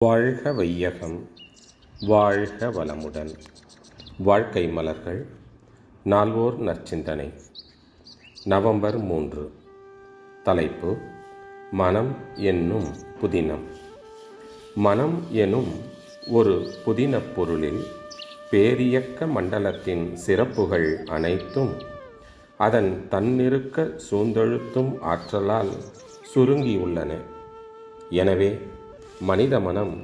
வாழ்க வையகம், வாழ்க வளமுடன். வாழ்க்கை மலர்கள் நால்வோர் நற்சிந்தனை. நவம்பர் 3. தலைப்பு: மனம் என்னும் புதினம். மனம் எனும் ஒரு புதினப் பொருளில் பேரியக்க மண்டலத்தின் சிறப்புகள் அனைத்தும் அதன் தன்னிருக்க சூழ்ந்தெழுத்தும் ஆற்றலால் சுருங்கியுள்ளன. எனவே மனித மனம்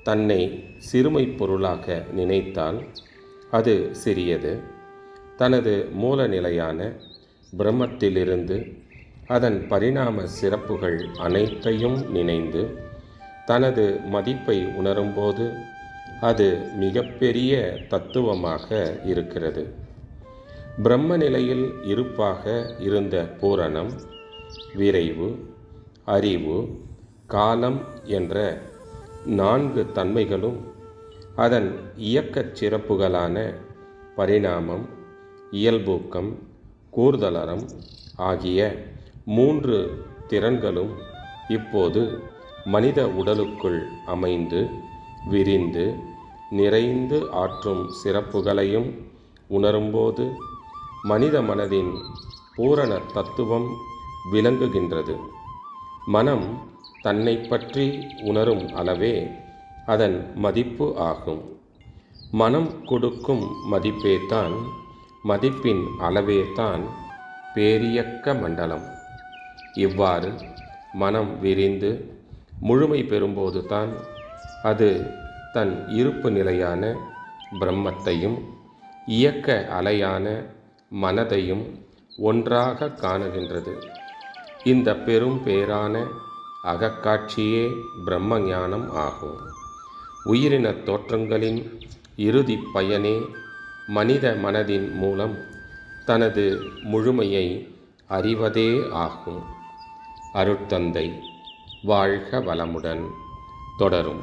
தன்னை சிறுமை பொருளாக நினைத்தால் அது சிறியது. தனது மூலநிலையான பிரம்மத்திலிருந்து அதன் பரிணாம சிறப்புகள் அனைத்தையும் நினைந்து தனது மதிப்பை உணரும்போது அது மிகப்பெரிய தத்துவமாக இருக்கிறது. பிரம்ம நிலையில் இருப்பாக இருந்த பூரணம், விரைவு, அறிவு, காலம் என்ற 4 தன்மைகளும் அதன் இயக்கச் சிறப்புகளான பரிணாமம், இயல்பூக்கம், கூர்தலறம் ஆகிய 3 திறன்களும் இப்போது மனித உடலுக்குள் அமைந்து விரிந்து நிறைந்து ஆற்றும் சிறப்புகளையும் உணரும்போது மனித மனதின் பூரண தத்துவம் விளங்குகின்றது. மனம் தன்னை பற்றி உணரும் அளவே அதன் மதிப்பு ஆகும். மனம் கொடுக்கும் மதிப்பேதான், மதிப்பின் அளவேதான் பேரியக்க மண்டலம். இவ்வாறு மனம் விரிந்து முழுமை பெறும்போது தான் அது தன் இருப்பு நிலையான பிரம்மத்தையும் இயக்க அலையான மனதையும் ஒன்றாக காணுகின்றது. இந்த பெரும் பேரான அகக்காட்சியே பிரம்ம ஞானம் ஆகும். உயிரின தோற்றங்களின் இறுதி பயனே மனித மனதின் மூலம் தனது முழுமையை அறிவதே ஆகும். அருட்தந்தை வாழ்க வளமுடன். தொடரும்.